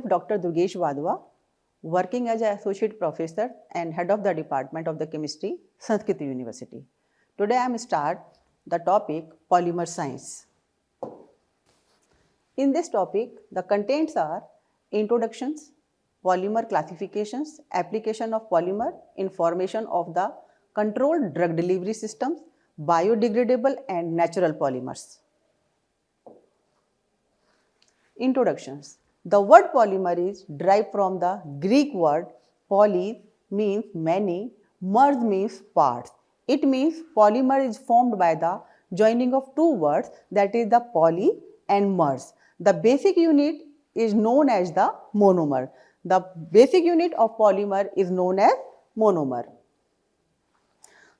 Dr. Durgesh Wadhwa, working as an associate professor and head of the department of the chemistry, Sanskrit University. Today I am start the topic polymer science. In this topic, the contents are introductions, polymer classifications, application of polymer in formation of the controlled drug delivery systems, biodegradable and natural polymers. Introductions. The word polymer is derived from the Greek word poly means many, mers means parts. It means polymer is formed by the joining of two words, that is the poly and mers. The basic unit is known as the monomer. The basic unit of polymer is known as monomer.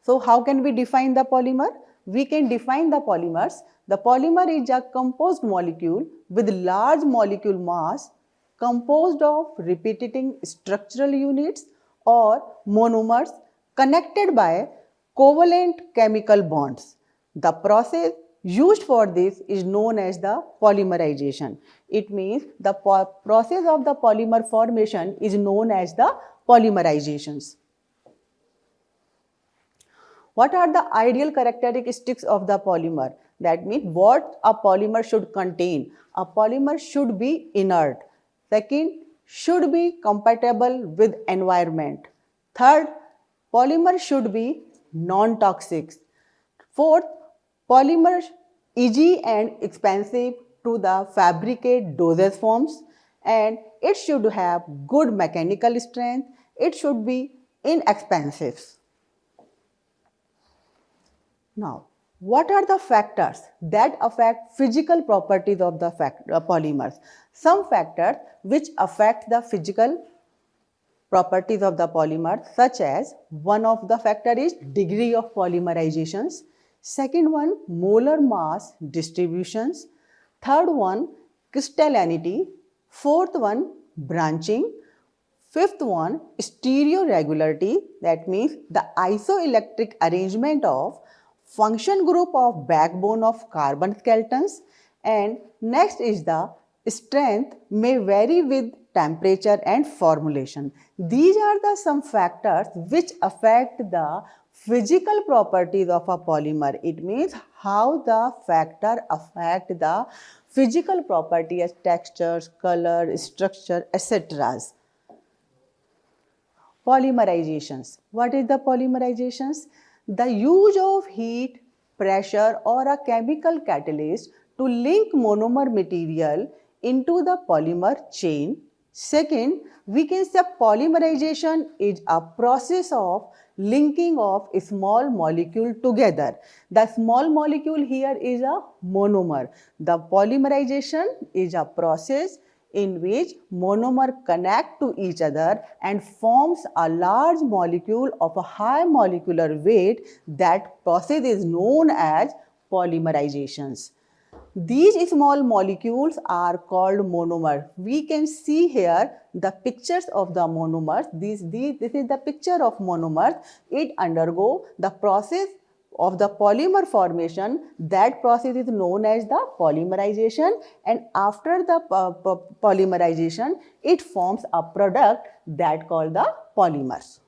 So how can we define the polymer? We can define the polymers. The polymer is a composed molecule with large molecule mass composed of repeating structural units or monomers connected by covalent chemical bonds. The process used for this is known as the polymerization. It means the process of the polymer formation is known as the polymerizations. What are the ideal characteristics of the polymer? That means what a polymer should contain. A polymer should be inert. Second, should be compatible with environment. Third, polymer should be non-toxic. Fourth, polymer easy and expensive to the fabricate dosage forms, and it should have good mechanical strength. It should be inexpensive. Now, what are the factors that affect physical properties of the polymers? Some factors which affect the physical properties of the polymer, such as one of the factor is degree of polymerizations, second one molar mass distributions, third one crystallinity, fourth one branching, fifth one stereoregularity, that means the isoelectric arrangement of function group of backbone of carbon skeletons, and next is the strength may vary with temperature and formulation. These are the some factors which affect the physical properties of a polymer. It means how the factor affect the physical property as textures, color, structure, etc. Polymerizations. What is the polymerizations? The use of heat, pressure or a chemical catalyst to link monomer material into the polymer chain. Second, we can say polymerization is a process of linking of a small molecule together. The small molecule here is a monomer. The polymerization is a process in which monomer connect to each other and forms a large molecule of a high molecular weight. That process is known as polymerizations. These small molecules are called monomer. We can see here the pictures of the monomers. This is the picture of monomers. It undergo the process of the polymer formation. That process is known as the polymerization, and after the polymerization it forms a product that called the polymers.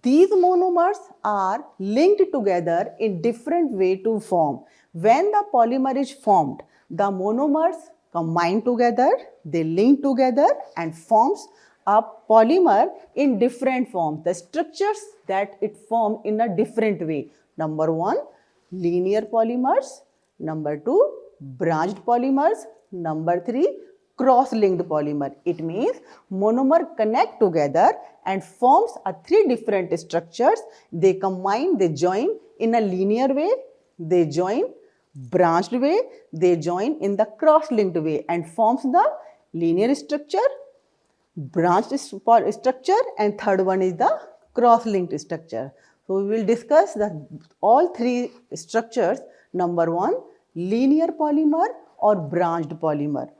These monomers are linked together in different way to form. When the polymer is formed, the monomers combine together, they link together and forms a polymer in different forms. The structures that it forms in a different way. Number one, linear polymers. Number two, branched polymers. Number three, cross-linked polymer. It means monomer connect together and forms a three different structures. They combine, they join in a linear way, they join branched way, they join in the cross-linked way and forms the linear structure, branched structure, and third one is the cross-linked structure. So we will discuss all three structures. Number one, linear polymer or branched polymer.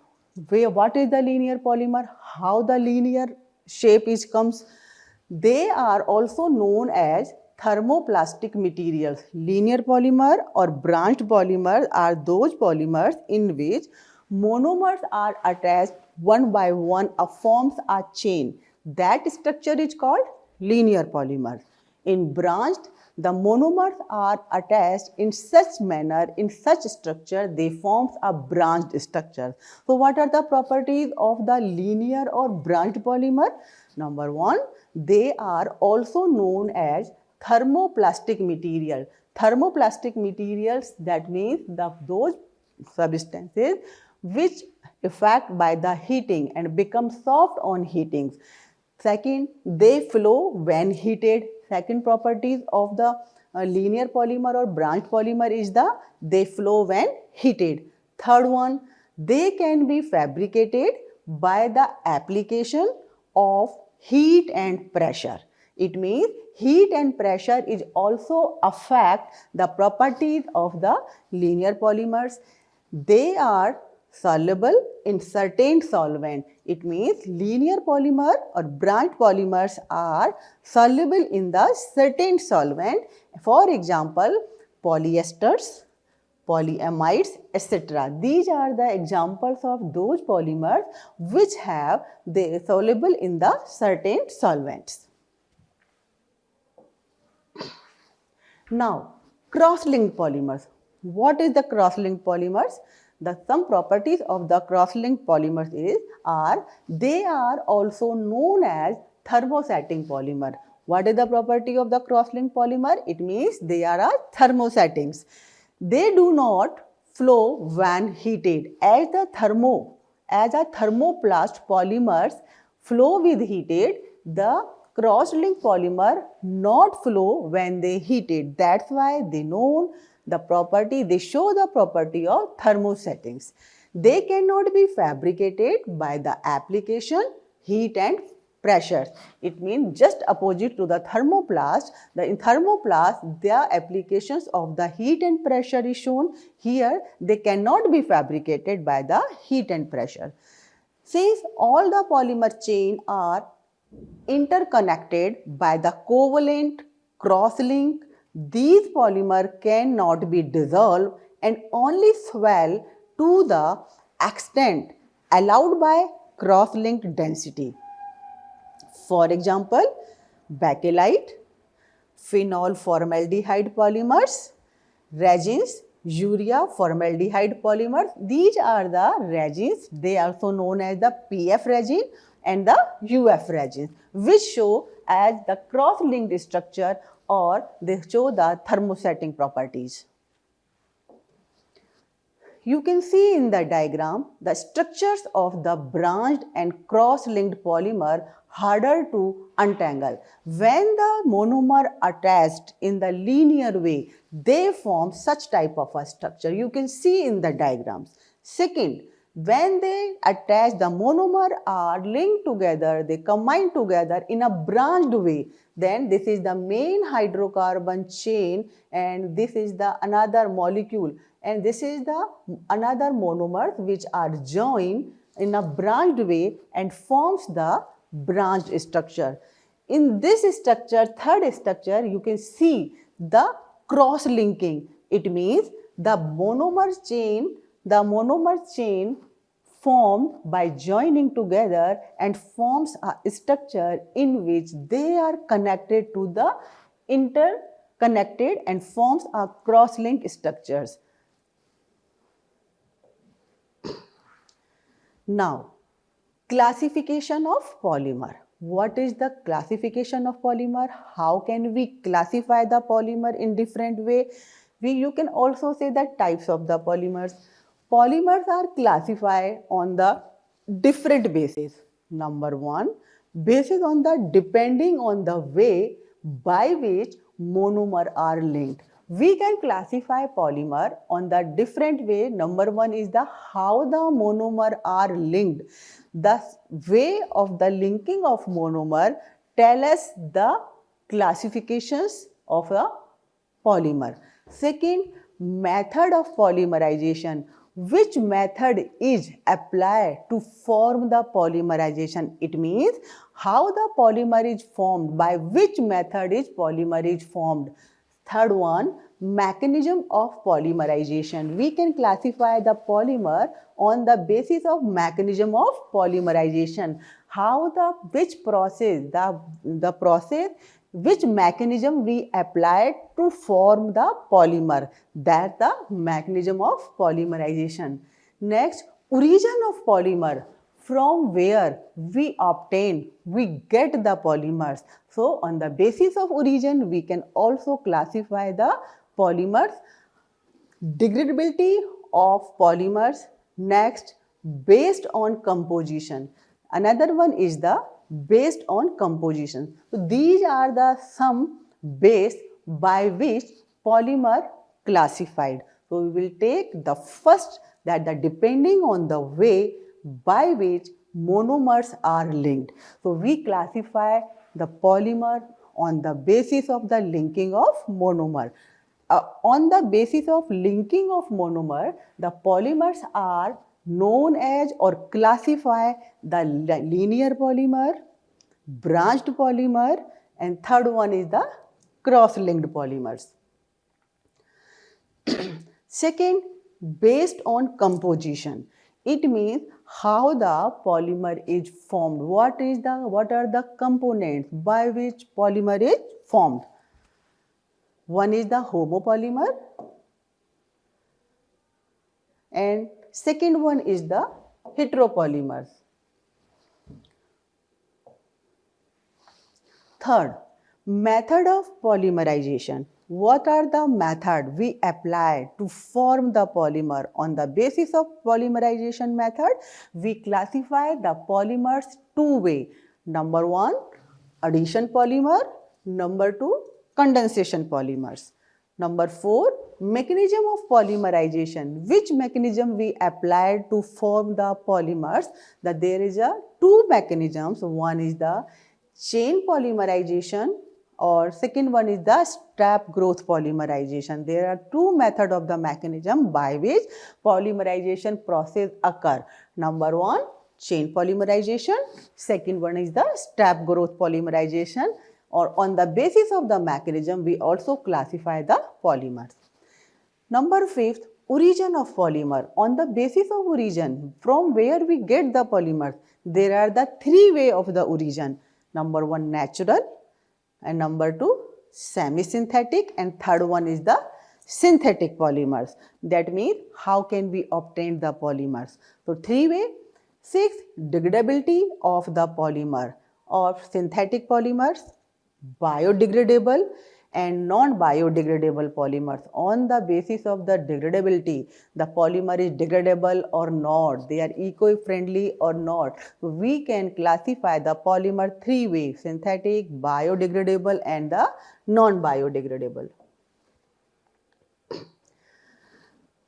What is the linear polymer? How the linear shape comes? They are also known as thermoplastic materials. Linear polymer or branched polymers are those polymers in which monomers are attached one by one forms a chain. That structure is called linear polymer. In branched, the monomers are attached in such manner, in such structure, they forms a branched structure. So what are the properties of the linear or branched polymer? Number one, they are also known as thermoplastic material. Thermoplastic materials, that means those substances which affect by the heating and become soft on heating. Second, they flow when heated. Second properties of the linear polymer or branched polymer is they flow when heated. Third one, they can be fabricated by the application of heat and pressure. It means heat and pressure is also affect the properties of the linear polymers. They are soluble in certain solvent. It means linear polymer or branched polymers are soluble in the certain solvent. For example, polyesters, polyamides, etc. These are the examples of those polymers which have they soluble in the certain solvents. Now, cross-linked polymers. What is the cross-linked polymers? Some properties of the cross-linked polymers they are also known as thermosetting polymer. What is the property of the cross-linked polymer? It means they are thermosettings. They do not flow when heated. As a thermoplast polymers flow with heated, the cross-linked polymer not flow when they heated. That's why they show the property of thermosettings. They cannot be fabricated by the application, heat and pressure. It means just opposite to the thermoplast. In thermoplast, the applications of the heat and pressure is shown. Here, they cannot be fabricated by the heat and pressure. Since all the polymer chain are interconnected by the covalent cross-link, these polymer cannot be dissolved and only swell to the extent allowed by cross-linked density. For example, bakelite, phenol formaldehyde polymers, resins, urea formaldehyde polymers. These are the resins. They are also known as the PF resin and the UF resin, which show as the cross-linked structure or they show the thermosetting properties. You can see in the diagram the structures of the branched and cross-linked polymer harder to untangle. When the monomer attached in the linear way, they form such type of a structure. You can see in the diagrams. Second, when they attach, the monomer are linked together, they combine together in a branched way. Then this is the main hydrocarbon chain and this is the another molecule and this is the another monomers which are joined in a branched way and forms the branched structure. In this structure, third structure, you can see the cross-linking. It means the monomer chain formed by joining together and forms a structure in which they are connected to the interconnected and forms a cross-link structures. Now, classification of polymer. What is the classification of polymer? How can we classify the polymer in different way? You can also say the types of the polymers. Polymers are classified on the different basis. Number one, basis on the depending on the way by which monomer are linked. We can classify polymer on the different way. Number one is the how the monomer are linked. The way of the linking of monomer tell us the classifications of a polymer. Second, method of polymerization. which method is applied to form the polymerization. It means how the polymer is formed, by which method is polymer is formed. Third one, mechanism of polymerization. We can classify the polymer on the basis of mechanism of polymerization. How the, which process, the process, which mechanism we applied to form the polymer. That's the mechanism of polymerization. Next, origin of polymer. From where we obtain, we get the polymers. So, on the basis of origin, we can also classify the polymers. Degradability of polymers. Next, based on composition. Another one is the based on composition. So, these are the some base by which polymer classified. So, we will take the first, that the depending on the way by which monomers are linked. So, we classify the polymer on the basis of the linking of monomer. On the basis of linking of monomer, the polymers are known as or classify the linear polymer, branched polymer, and third one is the cross-linked polymers. Second, based on composition. It means how the polymer is formed. What are the components by which polymer is formed? One is the homopolymer and second one is the heteropolymers. Third, method of polymerization. What are the method we apply to form the polymer? On the basis of polymerization method, we classify the polymers two way. Number one, addition polymer. Number two, condensation polymers. Number four, mechanism of polymerization. Which mechanism we applied to form the polymers? That there is a two mechanisms. One is the chain polymerization or second one is the strap growth polymerization. There are two methods of the mechanism by which polymerization process occur. Number one, chain polymerization. Second one is the strap growth polymerization, or on the basis of the mechanism we also classify the polymers. Number fifth, origin of polymer. On the basis of origin, from where we get the polymers, there are the three way of the origin. Number one, natural, and number two, semi-synthetic, and third one is the synthetic polymers. That means how can we obtain the polymers? So, three way. Six, degradability of the polymer or synthetic polymers, biodegradable and non-biodegradable polymers. On the basis of the degradability, the polymer is degradable or not, they are eco-friendly or not. So, we can classify the polymer three ways: synthetic, biodegradable and the non-biodegradable.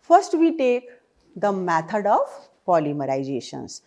First, we take the method of polymerizations.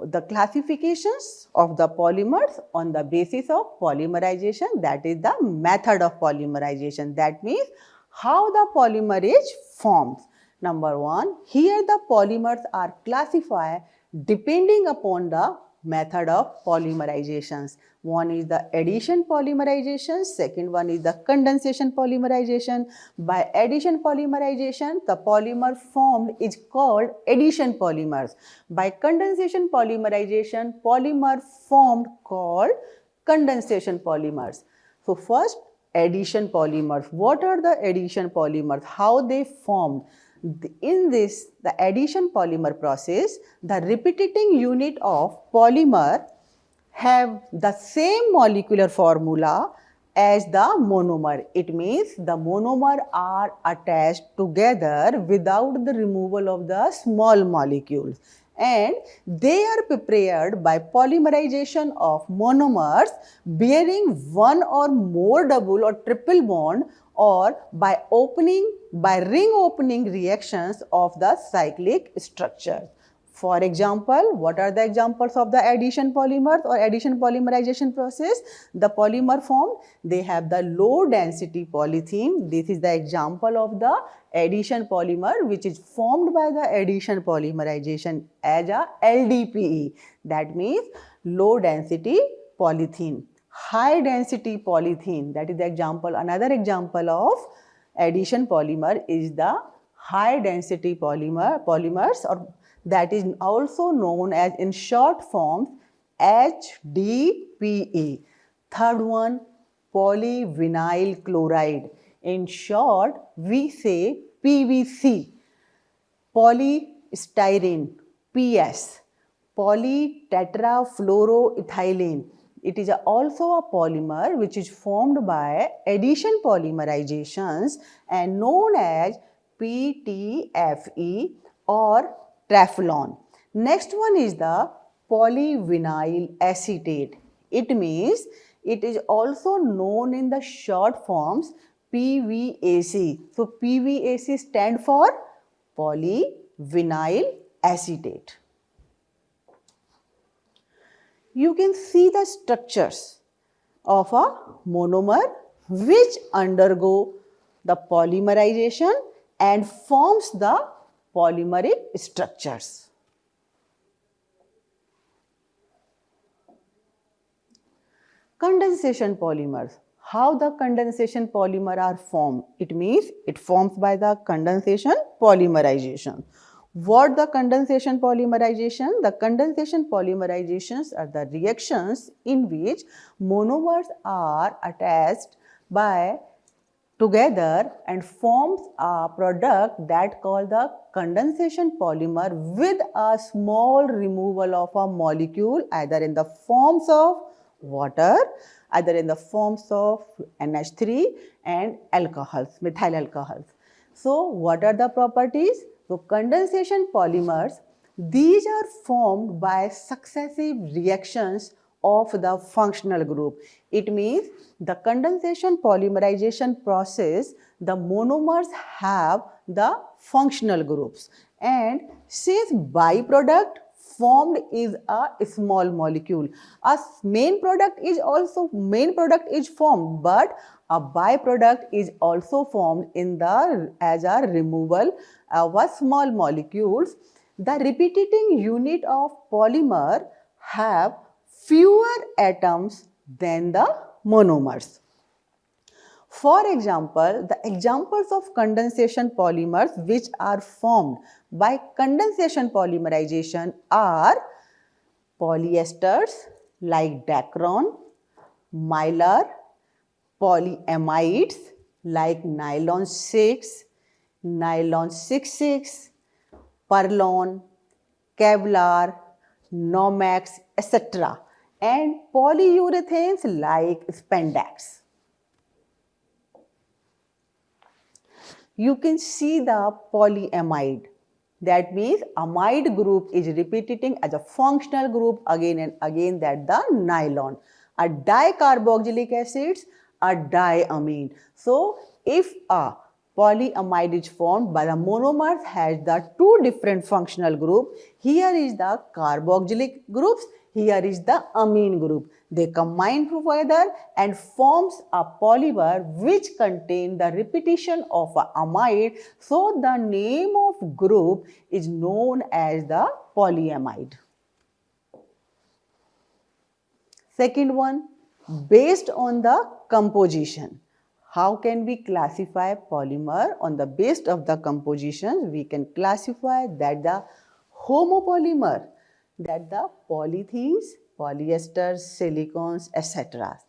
The classifications of the polymers on the basis of polymerization, that is the method of polymerization. That means how the polymer is formed. Number one, here the polymers are classified depending upon the method of polymerizations. One is the addition polymerization, second one is the condensation polymerization. By addition polymerization, the polymer formed is called addition polymers. By condensation polymerization, polymer formed called condensation polymers. So, first, addition polymers. What are the addition polymers? How they formed? In this, the addition polymer process, the repeating unit of polymer have the same molecular formula as the monomer. It means the monomer are attached together without the removal of the small molecules, and they are prepared by polymerization of monomers bearing one or more double or triple bond, or by ring opening reactions of the cyclic structure. For example, what are the examples of the addition polymers or addition polymerization process? The polymer formed, they have the low density polythene. This is the example of the addition polymer which is formed by the addition polymerization as a LDPE. That means low density polythene. High density polythene, that is the example, another example of addition polymer is the high density polymers, or that is also known as in short form HDPE. Third one, polyvinyl chloride. In short, we say PVC. Polystyrene, PS. Polytetrafluoroethylene. It is also a polymer which is formed by addition polymerizations and known as PTFE or Teflon. Next one is the polyvinyl acetate. It means it is also known in the short forms PVAC. So PVAC stand for polyvinyl acetate. You can see the structures of a monomer which undergo the polymerization and forms the polymeric structures. Condensation polymers. How the condensation polymer are formed? It means it forms by the condensation polymerization. What the condensation polymerization? The condensation polymerizations are the reactions in which monomers are attached by together and forms a product that called the condensation polymer with a small removal of a molecule either in the forms of water, either in the forms of NH3 and alcohols, methyl alcohols. So what are the properties? So condensation polymers, these are formed by successive reactions of the functional group. It means the condensation polymerization process, the monomers have the functional groups, and since byproduct formed is a small molecule. A main product is formed, but a byproduct is also formed in the as a removal of a small molecules. The repeating unit of polymer have fewer atoms than the monomers. For example, the examples of condensation polymers which are formed by condensation polymerization are polyesters like Dacron, Mylar, polyamides like nylon 6, nylon 6,6, Perlon, Kevlar, Nomex, etc. and polyurethanes like spandex. You can see the polyamide. That means amide group is repeating as a functional group again and again, that the nylon. A dicarboxylic acids, a diamine. So if a polyamide is formed by the monomers has the two different functional group, here is the carboxylic groups, here is the amine group. They combine together and forms a polymer which contain the repetition of a amide. So the name of group is known as the polyamide. Second one, based on the composition. How can we classify polymer? On the basis of the composition, we can classify that the homopolymer, that the polythenes, polyesters, silicones, etc.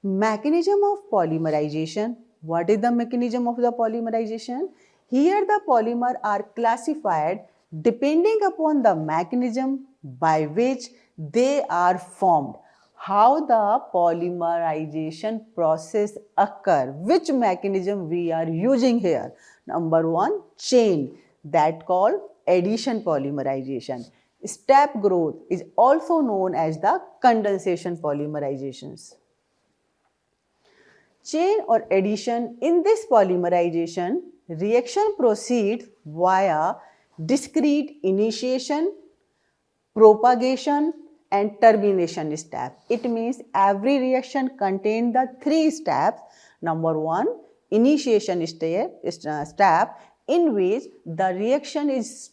Mechanism of polymerization. What is the mechanism of the polymerization? Here the polymer are classified depending upon the mechanism by which they are formed. How the polymerization process occur, which mechanism we are using here. Number one, chain, that called addition polymerization. Step growth is also known as the condensation polymerizations. Chain or addition, in this polymerization, reaction proceeds via discrete initiation, propagation and termination step. It means every reaction contains the three steps. Number one, initiation step in which the reaction is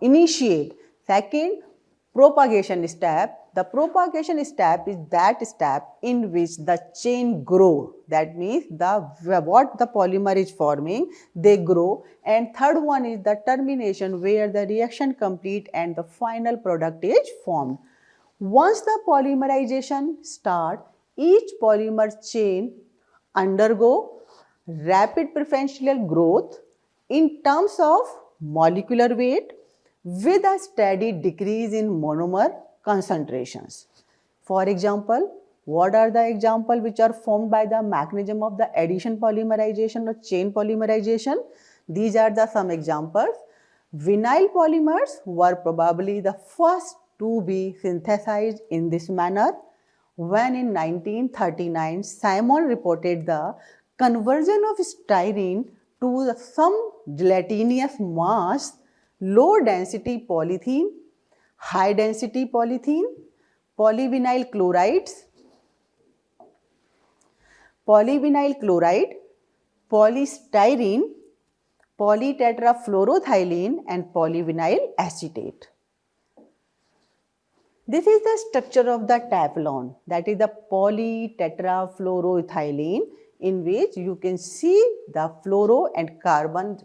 initiate. Second, propagation step. The propagation step is that step in which the chain grow. That means what the polymer is forming, they grow. And third one is the termination, where the reaction complete and the final product is formed. Once the polymerization start, each polymer chain undergo rapid preferential growth in terms of molecular weight with a steady decrease in monomer concentrations. For example, what are the examples which are formed by the mechanism of the addition polymerization or chain polymerization? These are the some examples. Vinyl polymers were probably the first to be synthesized in this manner when in 1939 Simon reported the conversion of styrene to some gelatinous mass, low density polythene, high density polythene, polyvinyl chloride, polystyrene, polytetrafluoroethylene and polyvinyl acetate. This is the structure of the Teflon, that is the polytetrafluoroethylene, in which you can see the fluoro and carbon,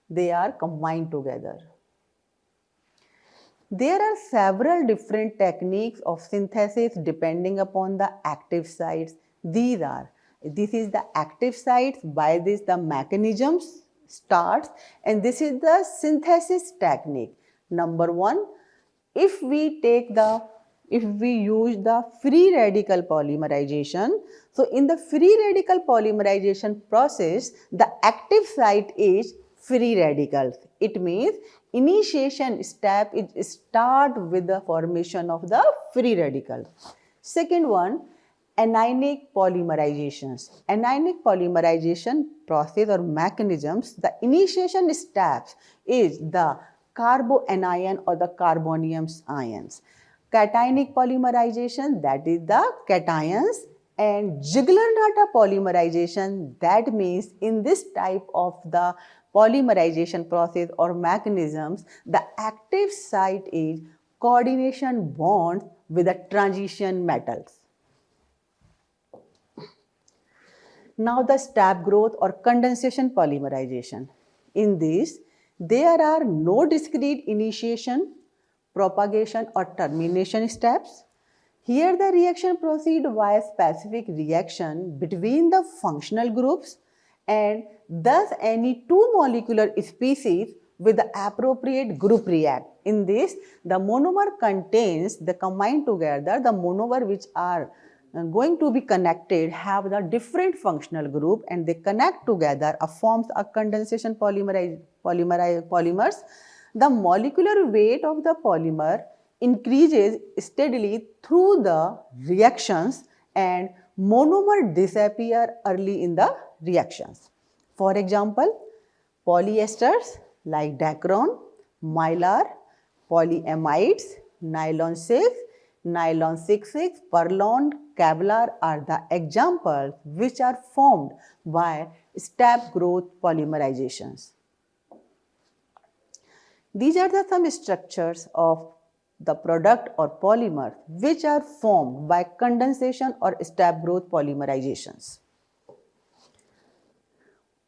they are combined together. There are several different techniques of synthesis depending upon the active sites. This is the active sites, by this the mechanisms starts, and this is the synthesis technique. Number one, if we use the free radical polymerization, so in the free radical polymerization process, the active site is free radicals. It means initiation step is start with the formation of the free radical. Second one, anionic polymerizations. Anionic polymerization process or mechanisms, the initiation steps is the carboanion or the carbonium ions. Cationic polymerization, that is the cations, and Ziegler-Natta polymerization, that means in this type of the polymerization process or mechanisms, the active site is coordination bonds with the transition metals. Now the step growth or condensation polymerization. In this, there are no discrete initiation, propagation or termination steps. Here the reaction proceeds via specific reaction between the functional groups, and thus any two molecular species with the appropriate group react. In this, the monomer contains the combined together, the monomer which are going to be connected have the different functional group, and they connect together forms a condensation polymers. The molecular weight of the polymer increases steadily through the reactions, and monomer disappear early in the reactions. For example, polyesters like Dacron, Mylar, polyamides, nylon 6, nylon 6,6, Perlon, Kevlar are the examples which are formed by step growth polymerizations. These are the some structures of the product or polymer which are formed by condensation or step growth polymerizations.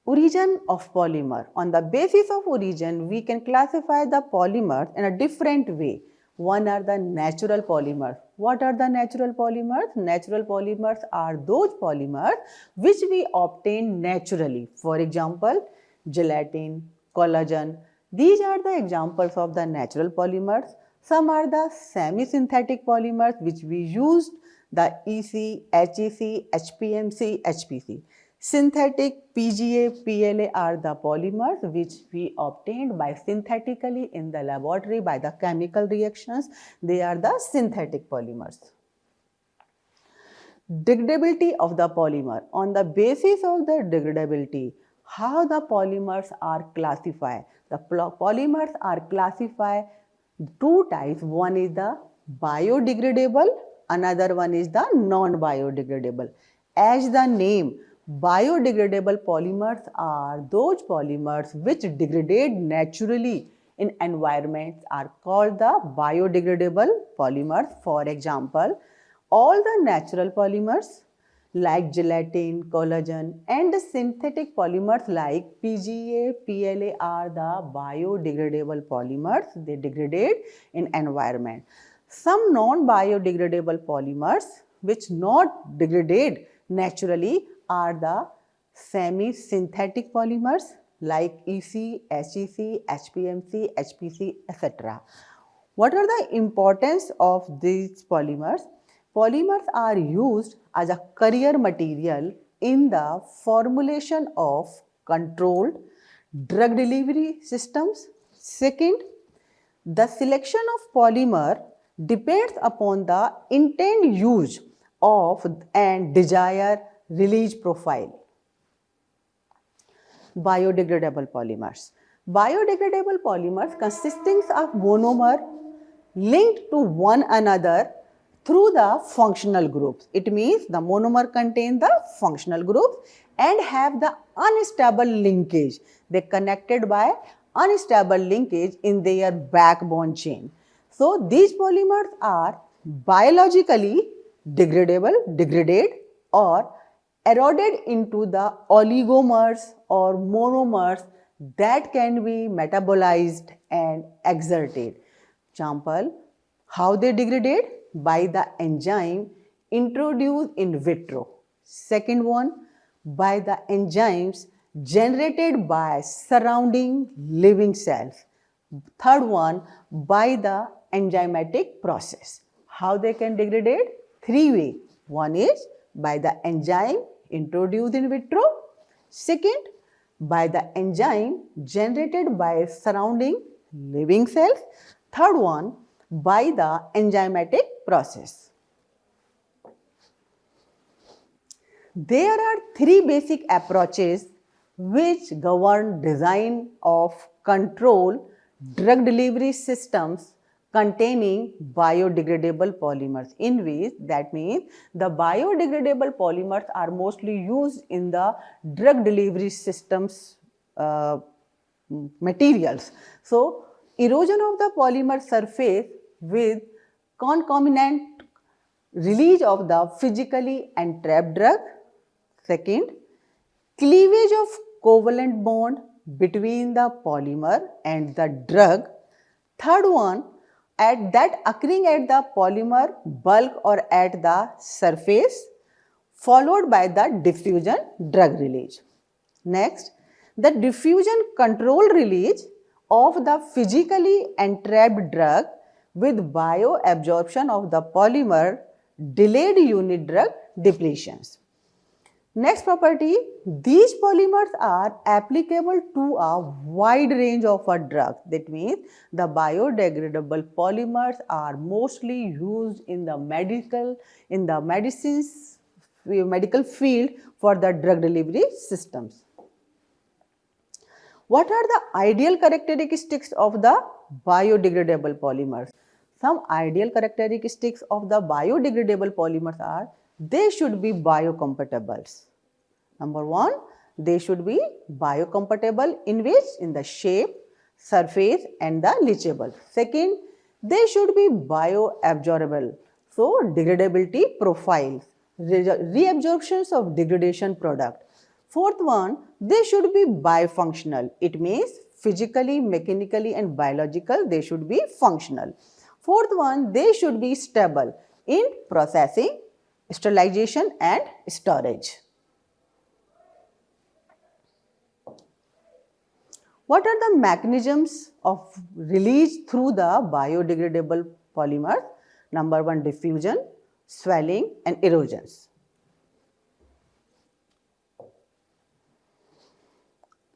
Origin of polymer. On the basis of origin, we can classify the polymers in a different way. One are the natural polymers. What are the natural polymers? Natural polymers are those polymers which we obtain naturally. For example, gelatin, collagen. These are the examples of the natural polymers. Some are the semi-synthetic polymers which we used, the EC, HEC, HPMC, HPC. Synthetic PGA, PLA are the polymers which we obtained by synthetically in the laboratory by the chemical reactions. They are the synthetic polymers. Degradability of the polymer. On the basis of the degradability, how the polymers are classified? The polymers are classified Two types, one is the biodegradable, another one is the non-biodegradable. As the name, biodegradable polymers are those polymers which degrade naturally in environments are called the biodegradable polymers. For example, all the natural polymers like gelatin, collagen, and the synthetic polymers like PGA, PLA are the biodegradable polymers. They degrade in environment. Some non-biodegradable polymers which not degrade naturally are the semi-synthetic polymers like EC, HEC, HPMC, HPC, etc. What are the importance of these polymers? Polymers are used as a carrier material in the formulation of controlled drug delivery systems. Second, the selection of polymer depends upon the intended use of and desired release profile. Biodegradable polymers. Biodegradable polymers consisting of monomer linked to one another through the functional groups. It means the monomer contain the functional groups and have the unstable linkage. They connected by unstable linkage in their backbone chain. So these polymers are biologically degraded or eroded into the oligomers or monomers that can be metabolized and exerted. Example, how they degrade? By the enzyme introduced in vitro. Second one, by the enzymes generated by surrounding living cells. Third one, by the enzymatic process. How they can degrade? Three ways. One is by the enzyme introduced in vitro. Second, by the enzyme generated by surrounding living cells. Third one, by the enzymatic process. There are three basic approaches which govern design of control drug delivery systems containing biodegradable polymers. In which, that means the biodegradable polymers are mostly used in the drug delivery systems materials. So, erosion of the polymer surface with concomitant release of the physically entrapped drug. Second, cleavage of covalent bond between the polymer and the drug. Third one, occurring at the polymer bulk or at the surface, followed by the diffusion drug release. Next, the diffusion controlled release of the physically entrapped drug with bioabsorption of the polymer, delayed unit drug depletions. Next property, these polymers are applicable to a wide range of drugs. That means the biodegradable polymers are mostly used in the medical field for the drug delivery systems. What are the ideal characteristics of the biodegradable polymers? Some ideal characteristics of the biodegradable polymers are they should be biocompatibles. Number one, they should be biocompatible in which? In the shape, surface and the leachable. Second, they should be bioabsorbable. So, degradability profiles, reabsorptions of degradation product. Fourth one, they should be bifunctional. It means physically, mechanically and biological, they should be functional. Fourth one, they should be stable in processing, sterilization and storage. What are the mechanisms of release through the biodegradable polymers? Number one, diffusion, swelling and erosions.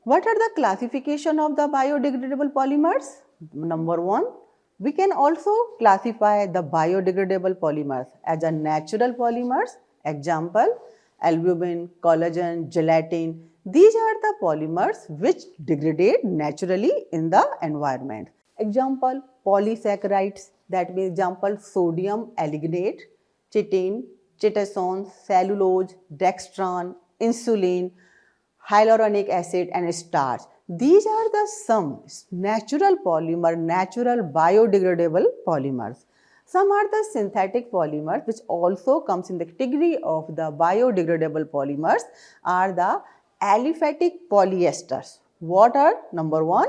What are the classification of the biodegradable polymers? Number one, we can also classify the biodegradable polymers as a natural polymers. Example, albumin, collagen, gelatin. These are the polymers which degrade naturally in the environment. Example, polysaccharides, that means example sodium alginate, chitin, chitosan, cellulose, dextran, insulin, hyaluronic acid and starch. These are the some natural polymer, natural biodegradable polymers. Some are the synthetic polymers which also comes in the category of the biodegradable polymers are the aliphatic polyesters. What are? Number one,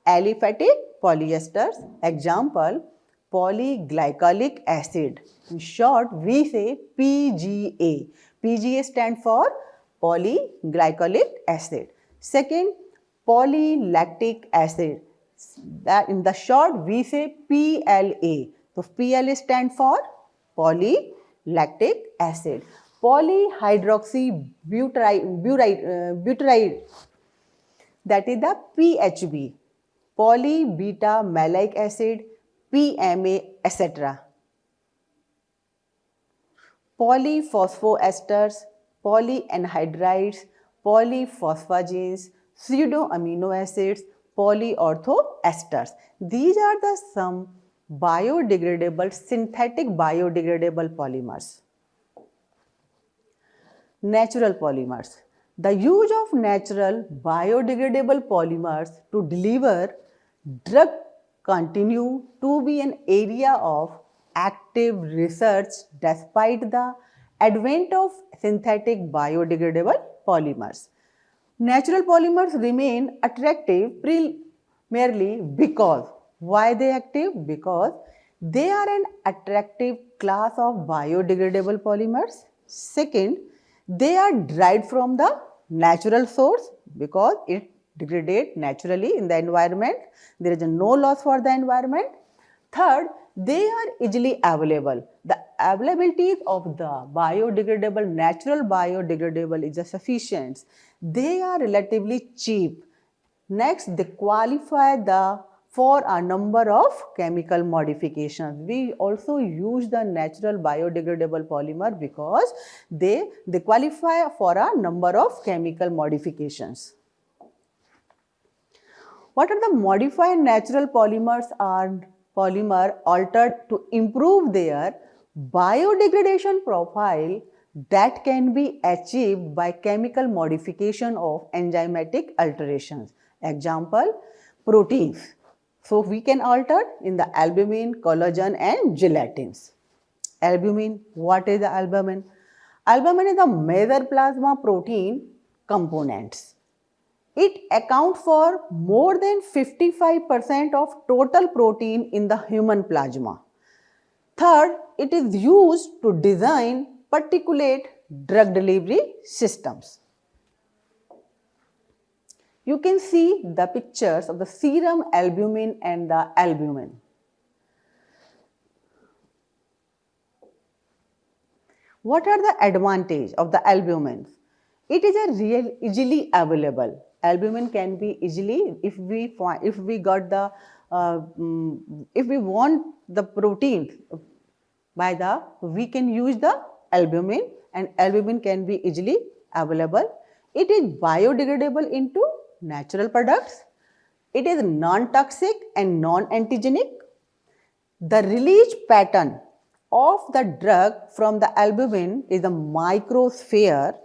aliphatic polyesters. Example, polyglycolic acid. In short, we say PGA. PGA stands for polyglycolic acid. Second, polylactic acid. That in the short we say PLA. So PLA stands for polylactic acid. Polyhydroxybutyride, that is the PHB. Polybeta malic acid, PMA, etc. Polyphosphoesters, polyanhydrides, polyphosphagenes, pseudoamino acids, polyorthoesters. These are the some biodegradable, synthetic biodegradable polymers. Natural polymers. The use of natural biodegradable polymers to deliver drug continue to be an area of active research despite the advent of synthetic biodegradable polymers. Natural polymers remain attractive primarily because, why they active? Because they are an attractive class of biodegradable polymers. Second, they are derived from the natural source because it degrades naturally in the environment. There is no loss for the environment. Third, they are easily available. The availability of the biodegradable, natural biodegradable is sufficient. They are relatively cheap. Next, they qualify for a number of chemical modifications. We also use the natural biodegradable polymer because they qualify for a number of chemical modifications. What are the modified natural polymers are polymer altered to improve their biodegradation profile that can be achieved by chemical modification of enzymatic alterations. Example, proteins. So we can alter in the albumin, collagen and gelatins. Albumin, what is the albumin? Albumin is the major plasma protein components. It accounts for more than 55% of total protein in the human plasma. Third, it is used to design particulate drug delivery systems. You can see the pictures of the serum albumin and the albumin. What are the advantages of the albumin? It is a real easily available. Albumin can be easily, if we got the if we want the protein we can use the albumin, and albumin can be easily available. It is biodegradable into natural products. It is non-toxic and non-antigenic. The release pattern of the drug from the albumin is the microsphere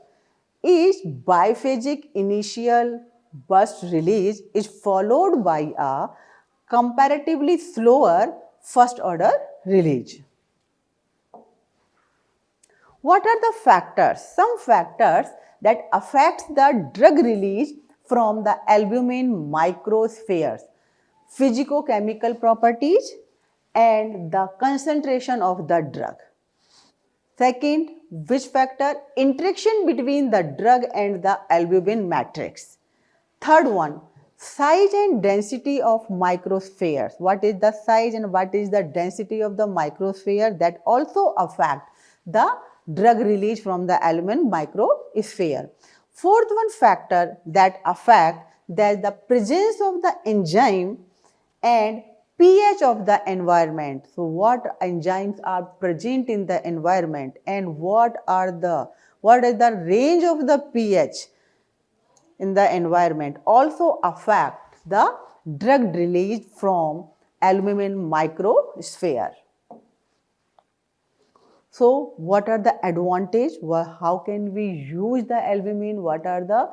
is biphasic. Initial burst release is followed by a comparatively slower first order release. What are the factors? Some factors that affect the drug release from the albumin microspheres: physicochemical properties and the concentration of the drug. Second, which factor? Interaction between the drug and the albumin matrix. Third one, size and density of microspheres. What is the size and what is the density of the microsphere? That also affect the drug release from the albumin microsphere. Fourth one factor that affect that the presence of the enzyme and pH of the environment. So what enzymes are present in the environment and what is the range of the pH in the environment also affect the drug release from albumin microsphere. So what are the advantages? How can we use the albumin? What are the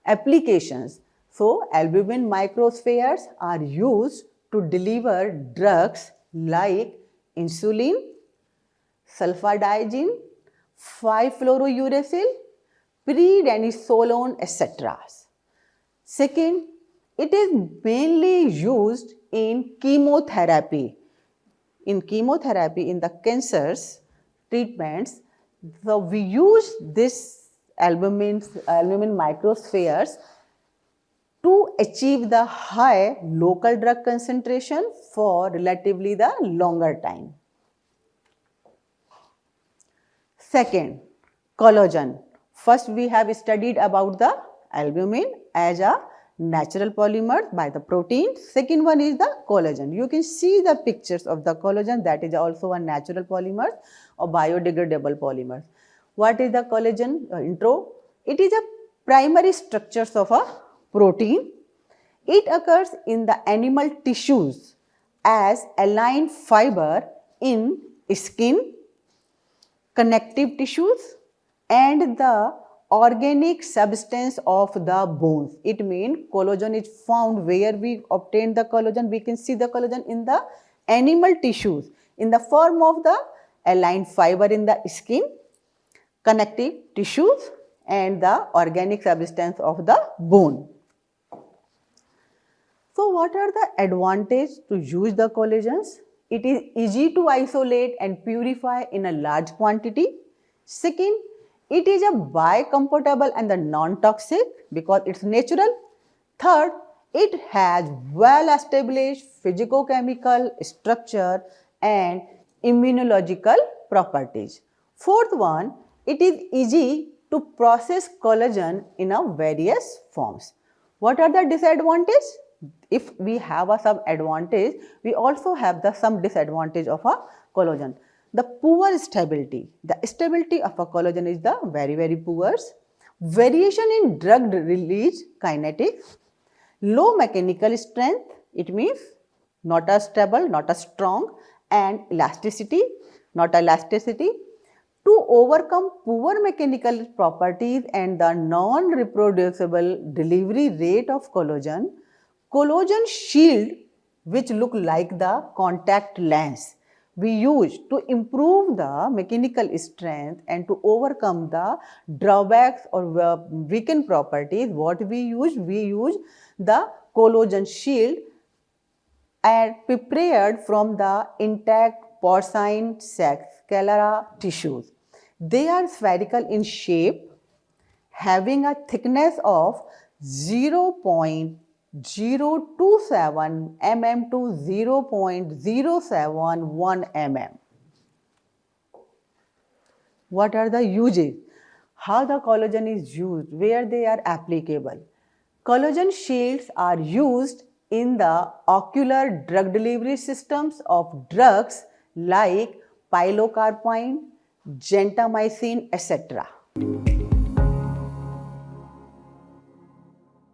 applications? So albumin microspheres are used to deliver drugs like insulin, sulfadiazine, 5-fluorouracil, prednisolone, etc. Second, it is mainly used in chemotherapy. In chemotherapy, in the cancers treatments, so we use this albumin microspheres to achieve the high local drug concentration for relatively the longer time. Second, collagen. First, we have studied about the albumin as a natural polymer by the protein. Second one is the collagen. You can see the pictures of the collagen, that is also a natural polymer or biodegradable polymer. What is the collagen? Intro. It is a primary structures of a protein. It occurs in the animal tissues as align fiber in skin, connective tissues, and the organic substance of the bones. It means collagen is found where we obtain the collagen. We can see the collagen in the animal tissues in the form of the aligned fiber in the skin, connective tissues, and the organic substance of the bone. So what are the advantages to use the collagens? It is easy to isolate and purify in a large quantity. Second, it is a biocompatible and the non-toxic because it's natural. Third, it has well-established physicochemical structure and immunological properties. Fourth one, it is easy to process collagen in a various forms. What are the disadvantages? If we have some advantage, we also have some disadvantage of a collagen. The poor stability. The stability of a collagen is the very poor. Variation in drug release kinetics. Low mechanical strength. It means not as stable, not as strong, and elasticity, not elasticity. To overcome poor mechanical properties and the non-reproducible delivery rate of collagen shield, which look like the contact lens, we use to improve the mechanical strength and to overcome the drawbacks or weakened properties. What we use? We use the collagen shield and prepared from the intact porcine sclera tissues. They are spherical in shape, having a thickness of 0.027 mm to 0.071 mm. What are the uses? How the collagen is used, where they are applicable. Collagen shields are used in the ocular drug delivery systems of drugs like pilocarpine, gentamicin, etc.